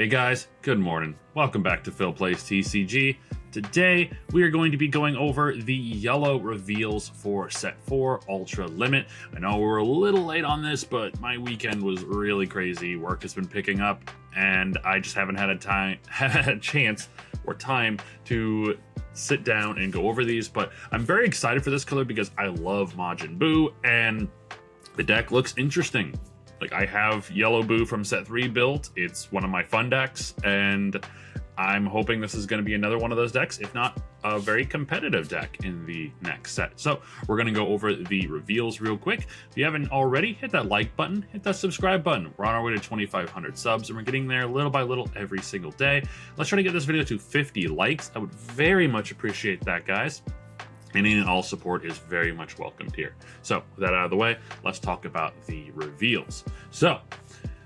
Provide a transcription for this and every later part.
Hey guys, good morning. Welcome back to Phil Plays TCG. Today, we are going to be going over the yellow reveals for Set 4 Ultra Limit. I know we're a little late on this, but my weekend was really crazy. Work has been picking up, and I just haven't had a chance or time to sit down and go over these. But I'm very excited for this color because I love Majin Buu, and the deck looks interesting. Like, I have Yellow Buu from Set 3 built. It's one of my fun decks, and I'm hoping this is going to be another one of those decks, if not a very competitive deck in the next set. So we're going to go over the reveals real quick. If you haven't already, hit that like button, hit that subscribe button. We're on our way to 2,500 subs, and we're getting there little by little every single day. Let's try to get this video to 50 likes. I would very much appreciate that, guys. Any and all support is very much welcomed here. So with that out of the way, let's talk about the reveals. So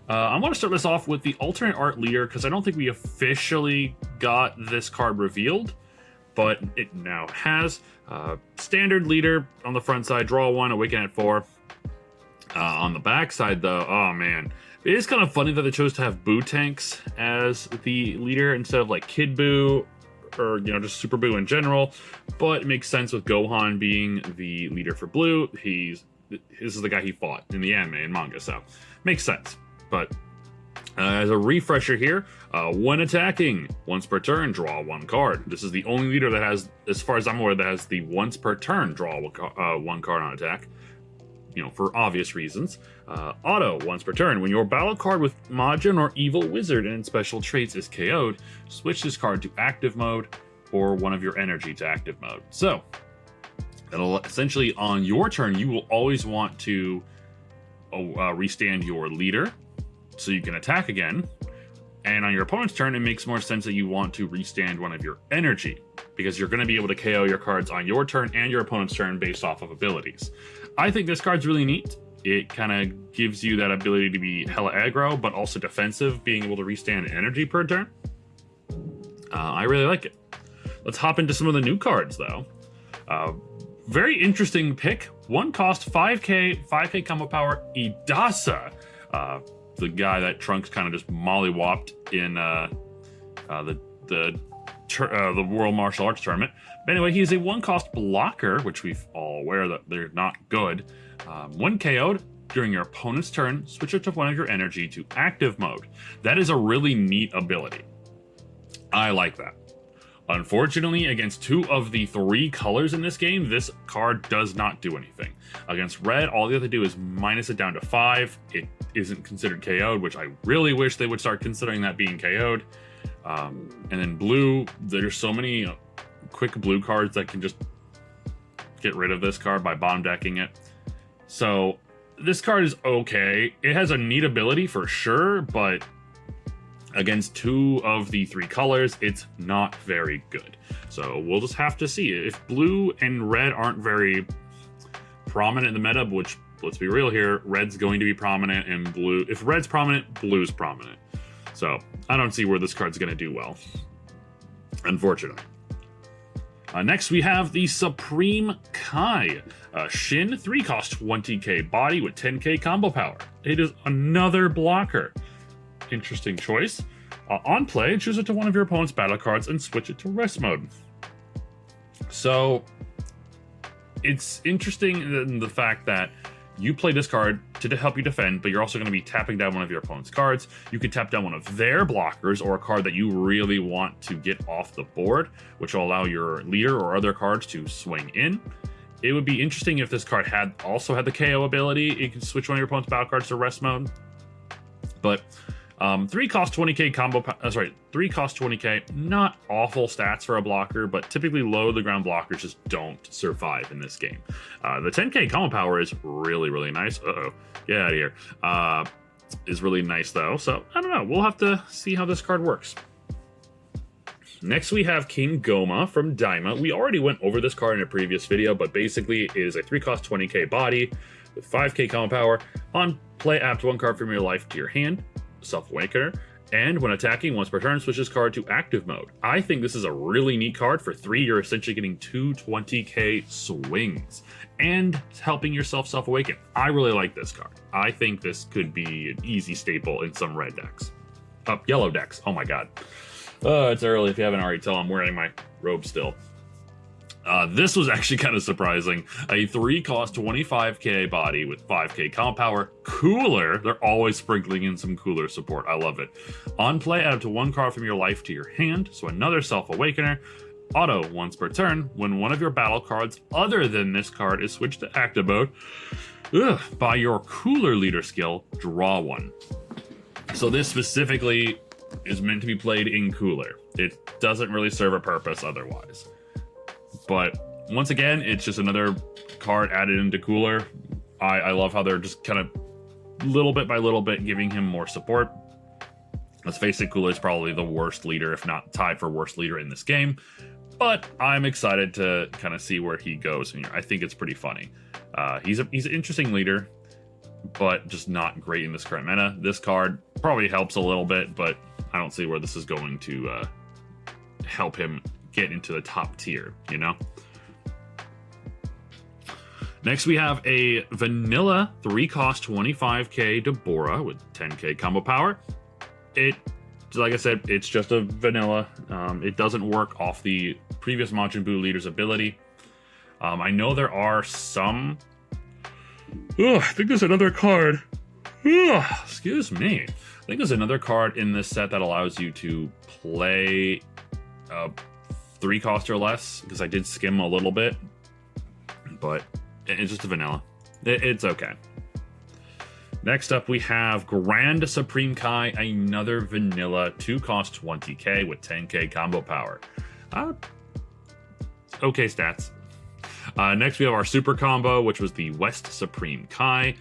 I want to start this off with the alternate art leader, because I don't think we officially got this card revealed, but it now has. Standard leader on the front side, draw 1, awaken at 4. On the back side though, oh man. It is kind of funny that they chose to have Buu tanks as the leader instead of like Kid Buu, or just Super Buu in general, but it makes sense with Gohan being the leader for Blue. This is the guy he fought in the anime and manga, so makes sense. But as a refresher here, when attacking, once per turn, draw 1 card. This is the only leader that has, as far as I'm aware, that has the once per turn draw 1 card on attack. For obvious reasons. Auto, once per turn. When your battle card with Majin or Evil Wizard and special traits is KO'd, switch this card to active mode or one of your energy to active mode. So, that'll essentially, on your turn, you will always want to restand your leader so you can attack again. And on your opponent's turn, it makes more sense that you want to restand one of your energy, because you're going to be able to KO your cards on your turn and your opponent's turn based off of abilities. I think this card's really neat. It kind of gives you that ability to be hella aggro, but also defensive, being able to restand energy per turn. I really like it. Let's hop into some of the new cards, though. Very interesting pick. 1 cost, 5k combo power, Idasa. The guy that Trunks kind of just mollywopped in the World Martial Arts Tournament. But anyway, he is a 1 cost blocker, which we've all aware that they're not good. 1 KO'd during your opponent's turn, switch it to one of your energy to active mode. That is a really neat ability. I like that. Unfortunately, against 2 of the 3 colors in this game, this card does not do anything. Against red, all you have to do is minus it down to 5. It isn't considered KO'd, which I really wish they would start considering that being KO'd. And then blue, there's so many quick blue cards that can just get rid of this card by bottom decking it. So this card is okay. It has a neat ability for sure, but against 2 of the 3 colors, it's not very good. So we'll just have to see. If blue and red aren't very prominent in the meta, which, let's be real here, red's going to be prominent, and blue, if red's prominent, blue's prominent. So I don't see where this card's going to do well, unfortunately. Next, we have the Supreme Kai. Shin, 3 cost 20k body with 10k combo power. It is another blocker. Interesting choice. On play, choose it to one of your opponent's battle cards and switch it to rest mode. So it's interesting in the fact that you play this card to help you defend, but you're also going to be tapping down one of your opponent's cards. You can tap down one of their blockers or a card that you really want to get off the board, which will allow your leader or other cards to swing in. It would be interesting if this card also had the KO ability. You can switch one of your opponent's battle cards to rest mode. But 3 cost 20k combo, 3 cost 20k, not awful stats for a blocker, but typically low to the ground blockers just don't survive in this game. The 10k combo power is really, really nice. Get out of here. Is really nice though, so I don't know. We'll have to see how this card works. Next we have King Goma from Daima. We already went over this card in a previous video, but basically it is a 3 cost 20k body with 5k combo power. On play, add 1 card from your life to your hand, Self-Awakener, and when attacking once per turn, switch this card to active mode. I think this is a really neat card. For 3, you're essentially getting 2 20k swings and helping yourself self-awaken. I really like this card. I think this could be an easy staple in some red decks. yellow decks. Oh my god. It's early. If you haven't already told, I'm wearing my robe still. This was actually kind of surprising. A 3-cost 25k body with 5k comp power. Cooler. They're always sprinkling in some cooler support. I love it. On play, add up to 1 card from your life to your hand. So another Self-Awakener. Auto, once per turn. When one of your battle cards other than this card is switched to active mode, by your cooler leader skill, draw 1. So this specifically is meant to be played in cooler. It doesn't really serve a purpose otherwise. But once again, it's just another card added into cooler. I love how they're just kind of little bit by little bit giving him more support. Let's face it, Cooler is probably the worst leader, if not tied for worst leader in this game. But I'm excited to kind of see where he goes. I think it's pretty funny. He's an interesting leader, but just not great in this current meta. This card probably helps a little bit, but I don't see where this is going to help him get into the top tier, you know? Next, we have a vanilla 3-cost 25k Deborah with 10k combo power. Like I said, it's just a vanilla. It doesn't work off the previous Majin Buu leader's ability. I know there are some... I think there's another card. Excuse me. I think there's another card in this set that allows you to play 3-cost or less, because I did skim a little bit, but it's just a vanilla. It's okay. Next up, we have Grand Supreme Kai, another vanilla 2-cost 20k with 10k combo power. Okay stats. Next, we have our super combo, which was the West Supreme Kai.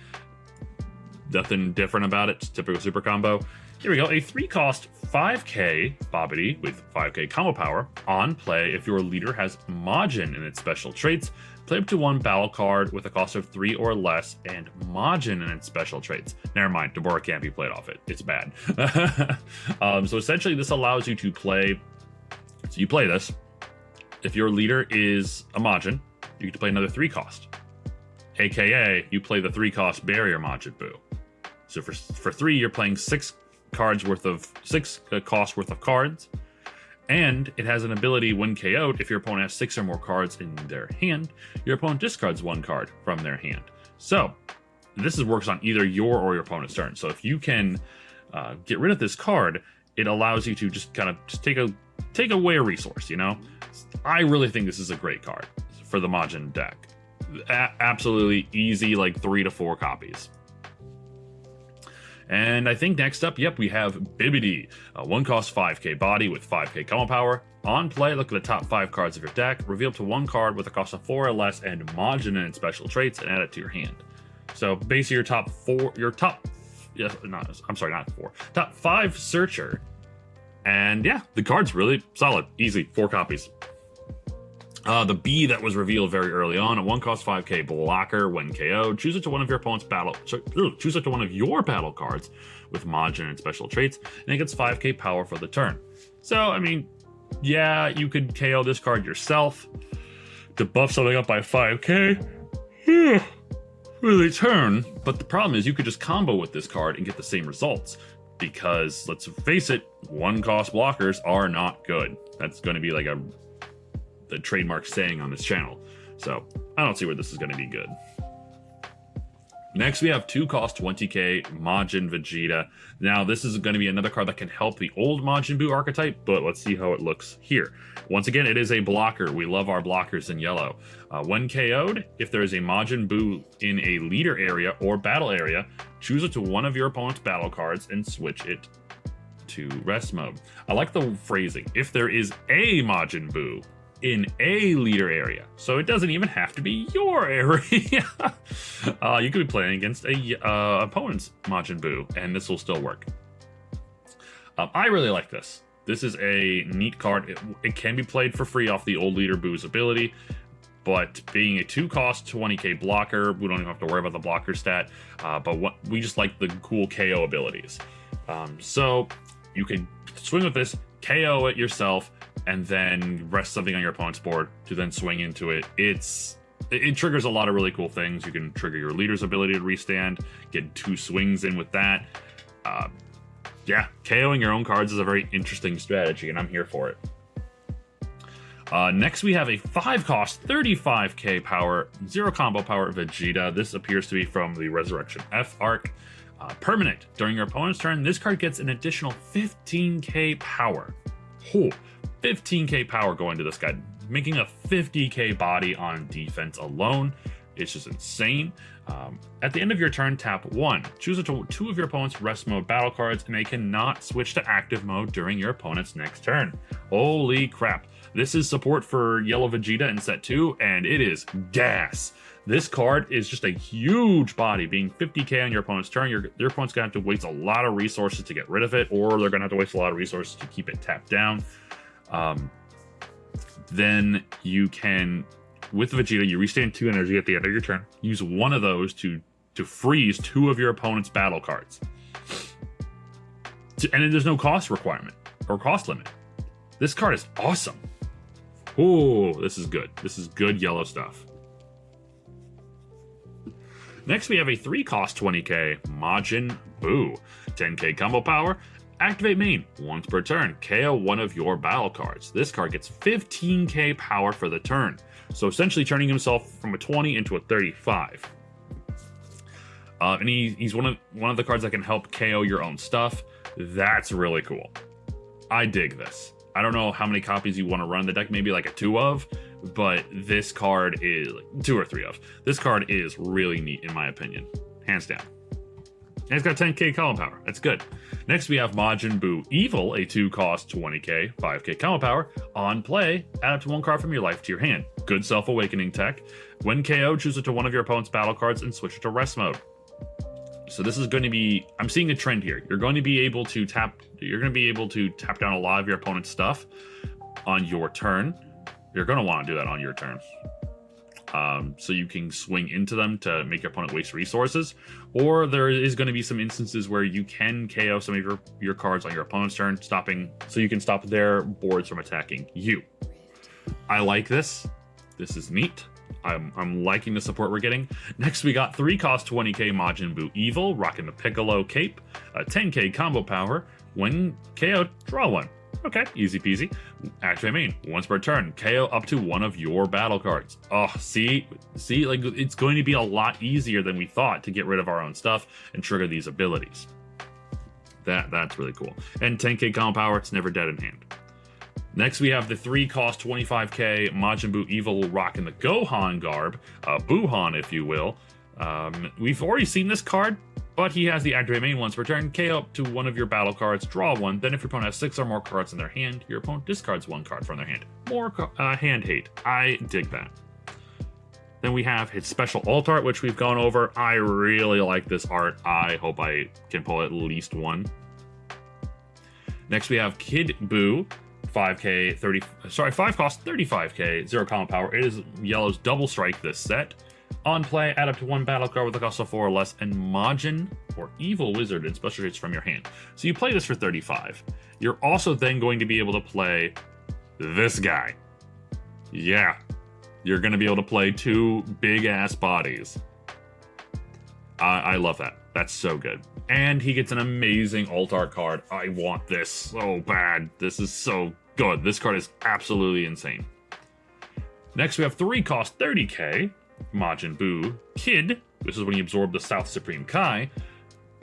Nothing different about it, just typical super combo. Here we go, a 3-cost 5k Babidi with 5k combo power. On play, if your leader has Majin in its special traits, play up to 1 battle card with a cost of 3 or less and Majin in its special traits. Never mind, Deborah can't be played off it. It's bad. So essentially, this allows you to play... So you play this. If your leader is a Majin, you get to play another 3-cost. AKA, you play the 3-cost Barrier Majin Buu. So for 3, you're playing 6 cost worth of cards, and it has an ability when KO'd. If your opponent has 6 or more cards in their hand, your opponent discards 1 card from their hand. So this works on either your or your opponent's turn. So if you can get rid of this card, it allows you to just kind of take away a resource. You know, I really think this is a great card for the Majin deck. Absolutely easy, like 3 to 4 copies. And I think next up, yep, we have Bibidi, a 1-cost 5k body with 5k combo power. On play, look at the top 5 cards of your deck, reveal up to 1 card with a cost of 4 or less and Majin in its special traits, and add it to your hand. So basically top 5 searcher. And yeah, the card's really solid, easy, 4 copies. The B that was revealed very early on, a 1-cost 5k blocker when KO'd. Choose it to one of your opponent's choose it to one of your battle cards with Majin and special traits, and it gets 5k power for the turn. So, I mean, yeah, you could KO this card yourself to buff something up by 5k for the turn, but the problem is you could just combo with this card and get the same results, because, let's face it, 1-cost blockers are not good. That's going to be like the trademark saying on this channel. So I don't see where this is going to be good. Next, we have 2-cost 20k Majin Vegeta. Now, this is going to be another card that can help the old Majin Buu archetype, but let's see how it looks here. Once again, it is a blocker. We love our blockers in yellow. When KO'd, if there is a Majin Buu in a leader area or battle area, choose it to one of your opponent's battle cards and switch it to rest mode. I like the phrasing. If there is a Majin Buu in a leader area, so it doesn't even have to be your area. You could be playing against a opponent's Majin Buu, and this will still work. I really like this. This is a neat card. It can be played for free off the old leader Buu's ability, but being a 2-cost 20k blocker, we don't even have to worry about the blocker stat. But we just like the cool KO abilities. So you can swing with this, KO it yourself, and then rest something on your opponent's board to then swing into it. It triggers a lot of really cool things. You can trigger your leader's ability to restand, get 2 swings in with that. Yeah, KOing your own cards is a very interesting strategy, and I'm here for it. Next, we have a 5-cost, 35k power, 0 combo power Vegeta. This appears to be from the Resurrection F arc. Permanent. During your opponent's turn, this card gets an additional 15k power. 15k power going to this guy, making a 50k body on defense alone. It's just insane. At the end of your turn, tap 1. Choose 2 of your opponent's rest mode battle cards, and they cannot switch to active mode during your opponent's next turn. Holy crap. This is support for Yellow Vegeta in set 2, and it is gas. This card is just a huge body, being 50k on your opponent's turn. Your opponent's going to have to waste a lot of resources to get rid of it, or they're going to have to waste a lot of resources to keep it tapped down. Then you can, with Vegeta, you restand 2 energy at the end of your turn. Use one of those to freeze 2 of your opponent's battle cards. And there's no cost requirement or cost limit. This card is awesome. Oh, this is good. This is good yellow stuff. Next, we have a 3-cost 20k Majin Buu. 10k combo power. Activate main once per turn. KO one of your battle cards. This card gets 15k power for the turn. So essentially turning himself from a 20 into a 35. And he's one of the cards that can help KO your own stuff. That's really cool. I dig this. I don't know how many copies you want to run in the deck, maybe like a 2 of, but this card is 2 or 3 of. This card is really neat in my opinion, hands down. And it's got 10k combo power. That's good. Next, we have Majin Buu Evil, a 2-cost 20k, 5k combo power. On play, add up to 1 card from your life to your hand. Good self-awakening tech. When KO, choose it to one of your opponent's battle cards and switch it to rest mode. So this is going to be, I'm seeing a trend here. You're going to be able to tap down a lot of your opponent's stuff on your turn. You're going to want to do that on your turn. So you can swing into them to make your opponent waste resources. Or there is going to be some instances where you can KO some of your cards on your opponent's turn, so you can stop their boards from attacking you. I like this. This is neat. I'm liking the support we're getting. Next, we got 3-cost 20k Majin Buu Evil, rocking the Piccolo cape, a 10k combo power. When KO, draw 1. Okay, easy peasy. Activate main once per turn. KO up to 1 of your battle cards. Oh, see, like it's going to be a lot easier than we thought to get rid of our own stuff and trigger these abilities. That's really cool. And 10k combo power. It's never dead in hand. Next, we have the 3-cost 25k Majin Buu Evil rocking the Gohan garb, Buuhan, if you will. We've already seen this card, but he has the activate main once per turn. KO up to 1 of your battle cards, draw 1. Then if your opponent has 6 or more cards in their hand, your opponent discards 1 card from their hand. More hand hate. I dig that. Then we have his special alt art, which we've gone over. I really like this art. I hope I can pull at least 1. Next, we have Kid Buu. 5-cost 35k, 0 combo power. It is yellow's double strike this set. On play, add up to 1 battle card with a cost of 4 or less, and Majin or Evil Wizard and special traits from your hand. So you play this for 35. You're also then going to be able to play this guy. Yeah, you're going to be able to play 2 big-ass bodies. I love that. That's so good. And he gets an amazing alt art card. I want this so bad. This is so good. This card is absolutely insane. Next, we have 3-cost 30k Majin Buu Kid. This is when you absorb the South Supreme Kai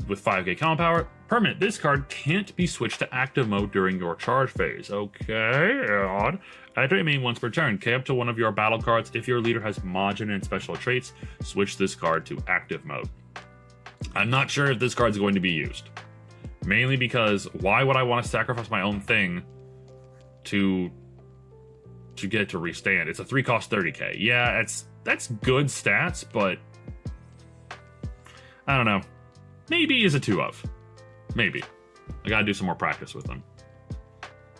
with 5k combo power. Permanent. This card can't be switched to active mode during your charge phase. Okay, odd. Activate main once per turn. K up to 1 of your battle cards. If your leader has Majin and special traits, switch this card to active mode. I'm not sure if this card's going to be used. Mainly because why would I want to sacrifice my own thing to get it to restand? It's a 3-cost 30k. Yeah, that's good stats, but I don't know. Maybe is a 2 of. Maybe. I gotta do some more practice with them.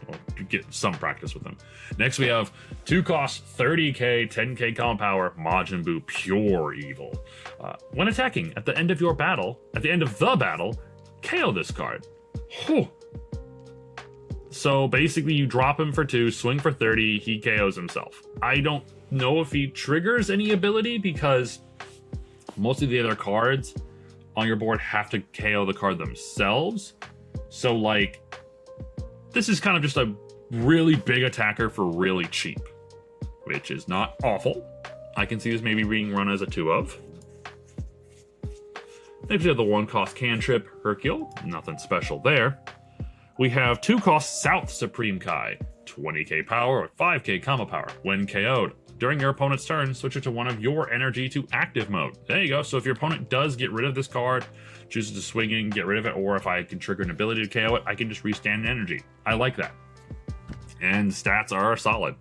Or get some practice with them. Next we have 2-cost 30k, 10k combo power, Majin Buu Pure Evil. When attacking at the end of the battle, KO this card. Whew. So basically you drop him for 2, swing for 30, he KOs himself. I don't know if he triggers any ability because most of the other cards on your board have to KO the card themselves. So, like, this is kind of just a really big attacker for really cheap, which is not awful. I can see this maybe being run as a 2 of. Next we have the 1-cost cantrip, Hercule. Nothing special there. We have 2-cost South Supreme Kai. 20k power with 5k combo power. When KO'd, during your opponent's turn, switch it to one of your energy to active mode. There you go. So if your opponent does get rid of this card, chooses to swing in, get rid of it, or if I can trigger an ability to KO it, I can just restand energy. I like that. And stats are solid.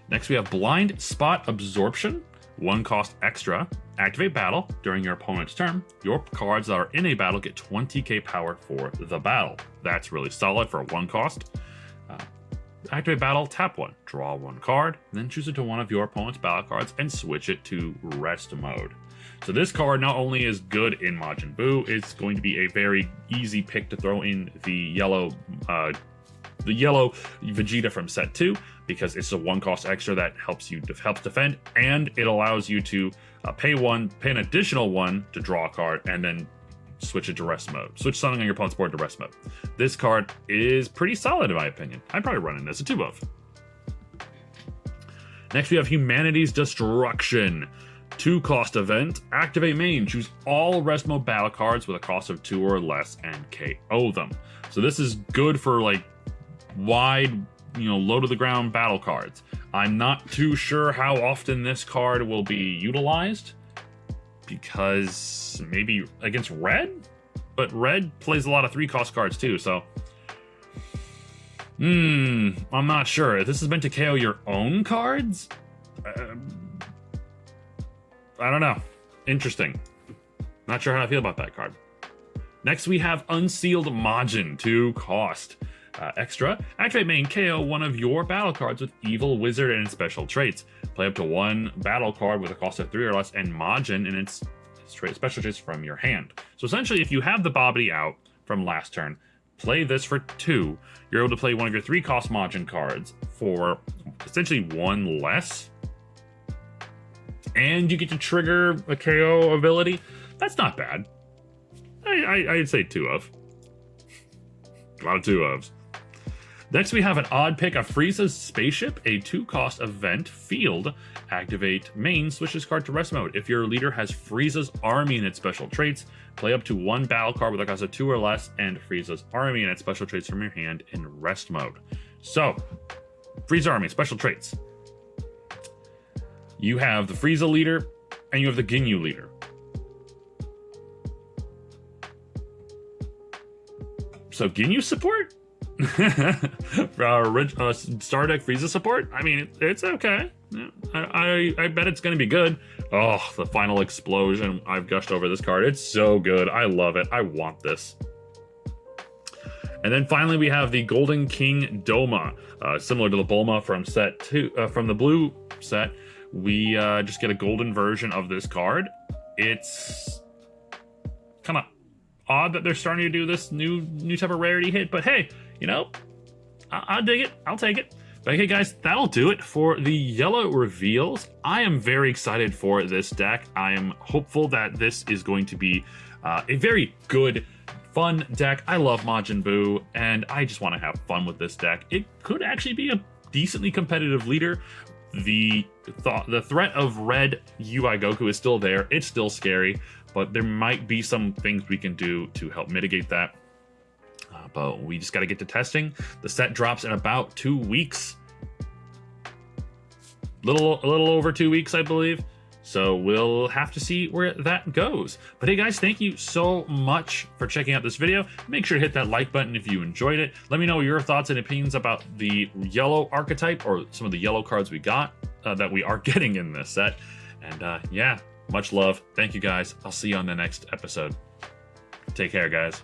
Next we have Blind Spot Absorption. 1-cost extra. Activate battle. During your opponent's turn, your cards that are in a battle get 20k power for the battle. That's really solid for a 1-cost. Activate battle, tap 1, draw 1 card, then choose it to one of your opponent's battle cards and switch it to rest mode. So this card not only is good in Majin Buu, it's going to be a very easy pick to throw in the yellow Vegeta from set 2, because it's a 1-cost extra that helps defend, and it allows you to pay an additional 1 to draw a card, and then switch it to rest mode. Switch something on your opponent's board to rest mode. This card is pretty solid in my opinion. I'd probably run it as a 2 of. Next we have Humanity's Destruction. 2-cost event. Activate main. Choose all rest mode battle cards with a cost of 2 or less and KO them. So this is good for like wide, low to the ground battle cards. I'm not too sure how often this card will be utilized, because maybe against red, but red plays a lot of 3-cost cards too, so I'm not sure. If this is meant to KO your own cards, I don't know. Interesting. Not sure how I feel about that card. Next we have Unsealed Majin, 2-cost. Extra, activate main, KO one of your battle cards with Evil Wizard and special traits. Play up to 1 battle card with a cost of 3 or less and Majin and its special traits from your hand. So essentially, if you have the Bobbity out from last turn, play this for 2. You're able to play one of your 3-cost Majin cards for essentially 1 less. And you get to trigger a KO ability. That's not bad. I'd say 2 of. A lot of 2 ofs. Next, we have an odd pick of Frieza's Spaceship, a 2-cost event field. Activate main, switch this card to rest mode. If your leader has Frieza's Army and its special traits, play up to 1 battle card with a cost of 2 or less and Frieza's Army and its special traits from your hand in rest mode. So, Frieza Army, special traits. You have the Frieza leader and you have the Ginyu leader. So Ginyu support? For our Star Deck Frieza support? I mean, it's okay. I bet it's going to be good. Oh, the final explosion. I've gushed over this card. It's so good. I love it. I want this. And then finally, we have the Golden King Doma. Similar to the Bulma from set 2, from the blue set. We just get a golden version of this card. It's kind of odd that they're starting to do this new type of rarity hit, but hey, I'll dig it. I'll take it. But okay, guys, that'll do it for the yellow reveals. I am very excited for this deck. I am hopeful that this is going to be a very good, fun deck. I love Majin Buu, and I just want to have fun with this deck. It could actually be a decently competitive leader. The threat of red UI Goku is still there. It's still scary, but there might be some things we can do to help mitigate that. But we just got to get to testing. The set drops in about 2 weeks. A little over 2 weeks, I believe. So we'll have to see where that goes. But hey guys, thank you so much for checking out this video. Make sure to hit that like button if you enjoyed it. Let me know your thoughts and opinions about the yellow archetype or some of the yellow cards we got that we are getting in this set. And yeah, much love. Thank you guys. I'll see you on the next episode. Take care, guys.